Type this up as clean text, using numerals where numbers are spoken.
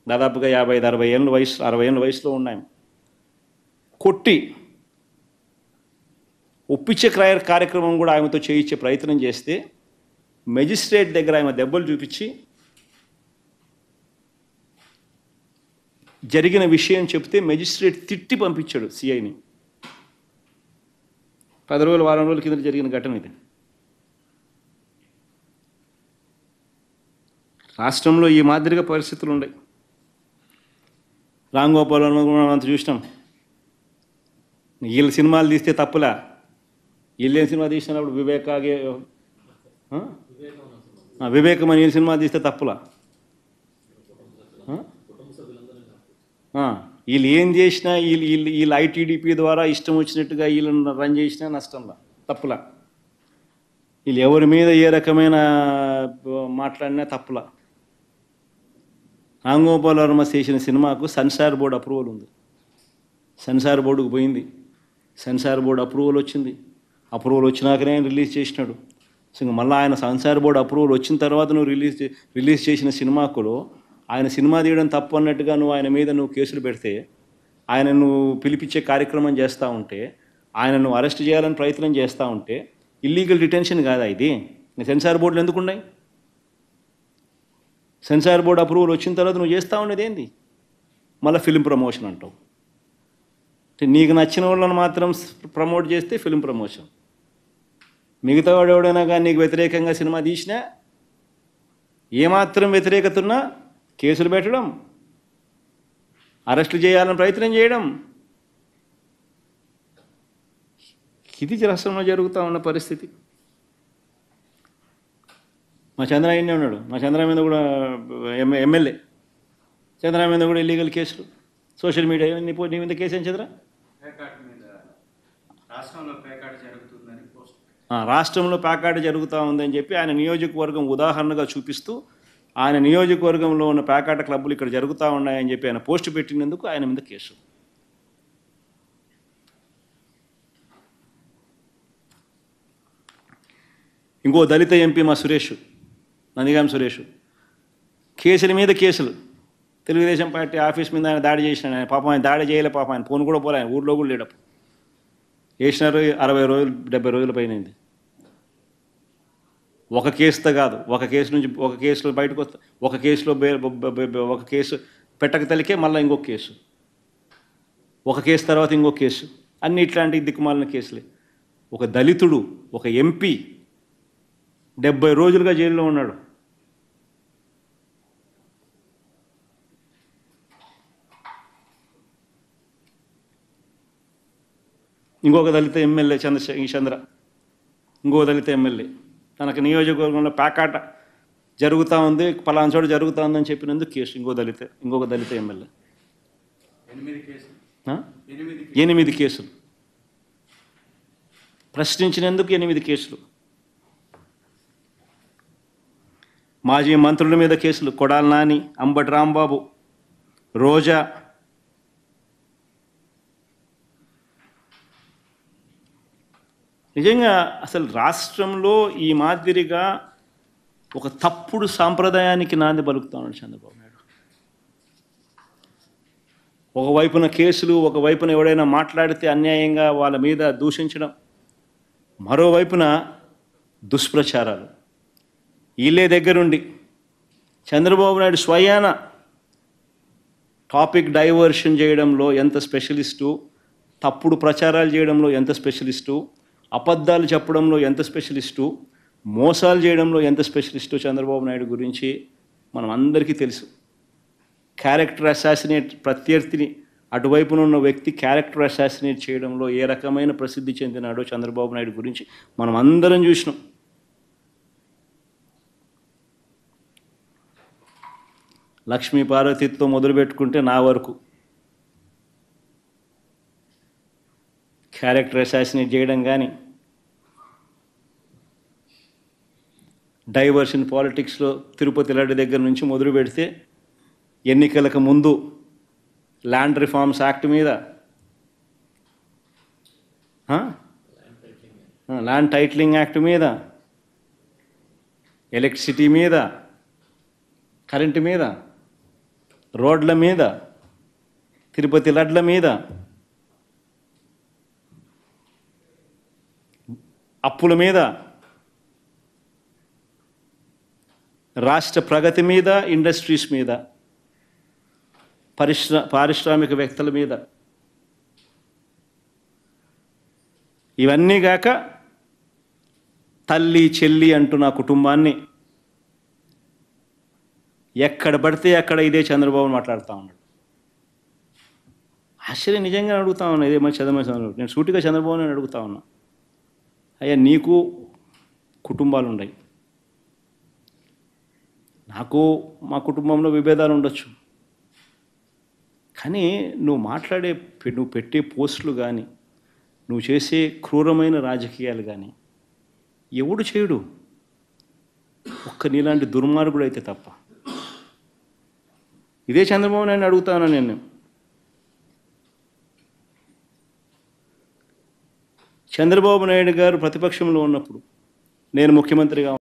దాదాపుగా 55-60 ఏళ్ళ వయసు 60 ఏళ్ళ వయసులో ఉన్నాయి. కొట్టి ఒప్పించే కార్యక్రమం కూడా ఆమెతో చేయించే ప్రయత్నం చేస్తే మెజిస్ట్రేట్ దగ్గర ఆమె దెబ్బలు చూపించి జరిగిన విషయం చెప్తే మెజిస్ట్రేట్ తిట్టి పంపించాడు సిఐని. 10 రోజులు వారం రోజుల కింద జరిగిన ఘటన ఇది. రాష్ట్రంలో ఈ మాదిరిగా పరిస్థితులు ఉన్నాయి. రామ్ గోపాల్ వర్మ అంత చూసినాం. వీళ్ళ సినిమాలు తీస్తే తప్పులా? వీళ్ళేం సినిమా తీసినప్పుడు వివేకం అని వీళ్ళ సినిమా తీస్తే తప్పులా? వీళ్ళు ఏం చేసినా వీళ్ళు ఐటీడీపీ ద్వారా ఇష్టం వచ్చినట్టుగా వీళ్ళని రన్ చేసినా నష్టంలా, తప్పులా? వీళ్ళు ఎవరి మీద ఏ రకమైన మాట్లాడినా తప్పులా? రామ్ గోపాల్ వర్మ చేసిన సినిమాకు సెన్సార్ బోర్డు అప్రూవల్ ఉంది. సెన్సార్ బోర్డుకు పోయింది, సెన్సార్ బోర్డు అప్రూవల్ వచ్చింది. అప్రూవల్ వచ్చినాకనే రిలీజ్ చేసినాడు. సో మళ్ళీ ఆయన సెన్సార్ బోర్డు అప్రూవల్ వచ్చిన తర్వాత నువ్వు రిలీజ్ చేసిన సినిమాకులో ఆయన సినిమా తీయడం తప్పు అన్నట్టుగా నువ్వు ఆయన మీద కేసులు పెడితే, ఆయన నువ్వు పిలిపించే కార్యక్రమం చేస్తూ ఉంటే, ఆయన నువ్వు అరెస్ట్ చేయాలని ప్రయత్నం చేస్తూ ఉంటే ఇల్లీగల్ డిటెన్షన్ కాదా ఇది? సెన్సార్ బోర్డులు ఎందుకు ఉన్నాయి? సెన్సార్ బోర్డు అప్రూవల్ వచ్చిన తర్వాత నువ్వు చేస్తూ ఉండేది ఏంది? మళ్ళీ ఫిలిం ప్రమోషన్ అంటావు. నీకు నచ్చిన వాళ్ళని మాత్రం ప్రమోట్ చేస్తే ఫిలిం ప్రమోషన్, మిగతా వాడు ఎవడైనా కానీ నీకు వ్యతిరేకంగా సినిమా తీసినా ఏమాత్రం వ్యతిరేకత ఉన్నా కేసులు పెట్టడం, అరెస్టులు చేయాలని ప్రయత్నం చేయడం, ఇది రాష్ట్రంలో జరుగుతూ ఉన్న పరిస్థితి. మా చంద్రయ్యనే ఉన్నాడు, మా చంద్ర మీద కూడా ఎమ్మెల్యే చంద్ర మీద కూడా ఇల్లీగల్ కేసులు, సోషల్ మీడియా. నీ మీద కేసు ఏం చంద్ర? రాష్ట్రంలో ప్యాకాట్ జరుగుతూ ఉందని చెప్పి ఆయన నియోజకవర్గం ఉదాహరణగా చూపిస్తూ ఆయన నియోజకవర్గంలో ఉన్న ప్యాకాట క్లబ్బులు ఇక్కడ జరుగుతూ ఉన్నాయని చెప్పి ఆయన పోస్ట్ పెట్టినందుకు ఆయన మీద కేసు. ఇంకో దళిత ఎంపీ మా సురేష్, నందిగాం సురేష్, కేసుల మీద కేసులు. తెలుగుదేశం పార్టీ ఆఫీస్ మీద ఆయన దాడి చేసినాడు. ఆయన పాపం ఆయన దాడి చేయలే, పాపం ఆయన ఫోన్ కూడా పోలే, ఆయన ఊళ్ళో కూడా లేడప్పుడు. వేసినారు 60 రోజులు 70 రోజుల పైనది. ఒక కేసుతో కాదు, ఒక కేసు నుంచి ఒక కేసులో బయటకు వస్తా, ఒక కేసులో ఒక కేసు పెట్టక తలికే మళ్ళీ ఇంకొక కేసు, ఒక కేసు తర్వాత ఇంకొక కేసు, అన్ని ఇట్లాంటి దిక్కుమాలిన కేసులే. ఒక దళితుడు, ఒక ఎంపీ 70 రోజులుగా జైల్లో ఉన్నాడు. ఇంకొక దళిత ఎమ్మెల్యే చంద్ర, ఇంకో దళిత ఎమ్మెల్యే తనకు నియోజకవర్గంలో ప్యాకాట జరుగుతూ ఉంది, పలానా చోట జరుగుతూ ఉందని చెప్పినందుకు కేసు. ఇంకొక దళిత ఎమ్మెల్యే 8 కేసులు, ప్రశ్నించినందుకు 8 కేసులు. మాజీ మంత్రుల మీద కేసులు, కొడాలి నాని, అంబటి రాంబాబు, రోజా. నిజంగా అసలు రాష్ట్రంలో ఈ మాదిరిగా ఒక తప్పుడు సాంప్రదాయానికి నాంది పలుకుతా ఉన్నాడు చంద్రబాబు నాయుడు. ఒకవైపున కేసులు, ఒకవైపున ఎవడైనా మాట్లాడితే అన్యాయంగా వాళ్ళ మీద దూషించడం, మరోవైపున దుష్ప్రచారాలు. వీళ్ళే దగ్గరుండి చంద్రబాబు నాయుడు స్వయాన టాపిక్ డైవర్షన్ చేయడంలో ఎంత స్పెషలిస్టు, తప్పుడు ప్రచారాలు చేయడంలో ఎంత స్పెషలిస్టు, అబద్ధాలు చెప్పడంలో ఎంత స్పెషలిస్టు, మోసాలు చేయడంలో ఎంత స్పెషలిస్టు చంద్రబాబు నాయుడు గురించి మనం అందరికీ తెలుసు. క్యారెక్టర్ అసాసినేట్, ప్రత్యర్థిని అటువైపున ఉన్న వ్యక్తి క్యారెక్టర్ అసాసినేట్ చేయడంలో ఏ రకమైన ప్రసిద్ధి చెందినాడో చంద్రబాబు నాయుడు గురించి మనం అందరం చూసినాం. లక్ష్మీ పార్వతితో మొదలుపెట్టుకుంటే నా వరకు క్యారెక్టర్ అసాసినేట్ చేయడం కానీ, డైవర్షన్ పాలిటిక్స్లో తిరుపతి లడ్డు దగ్గర నుంచి మొదలు పెడితే ఎన్నికలకు ముందు ల్యాండ్ రిఫార్మ్స్ యాక్ట్ మీద, ల్యాండ్ టైటిలింగ్ యాక్ట్ మీద, ఎలక్ట్రిసిటీ మీద, కరెంటు మీద రోడ్ల మీద, తిరుపతి లడ్ల మీద, అప్పుల మీద, రాష్ట్ర ప్రగతి మీద, ఇండస్ట్రీస్ మీద, పారిశ్రామికవేత్తల మీద, ఇవన్నీ గాక తల్లి చెల్లి అంటూ నా కుటుంబాన్ని ఎక్కడ పడితే అక్కడ ఇదే చంద్రబాబు మాట్లాడుతూ ఉన్నాడు. ఆశ్చర్యం, నిజంగా అడుగుతా ఉన్నా, ఇదే మంచి చంద్రబాబు, నేను సూటిగా చంద్రబాబు నేను అడుగుతా ఉన్నా, అయ్యా నీకు కుటుంబాలు ఉన్నాయి, నాకు మా కుటుంబంలో విభేదాలు ఉండొచ్చు, కానీ నువ్వు పెట్టే పోస్టులు కానీ, నువ్వు చేసే క్రూరమైన రాజకీయాలు కానీ ఎవడు చేయడు, ఒక్క నీలాంటి దుర్మార్గుడు అయితే తప్ప. ఇదే చంద్రబాబు నాయుడు అడుగుతాను నేను. చంద్రబాబు నాయుడు గారు ప్రతిపక్షంలో ఉన్నప్పుడు, నేను ముఖ్యమంత్రిగా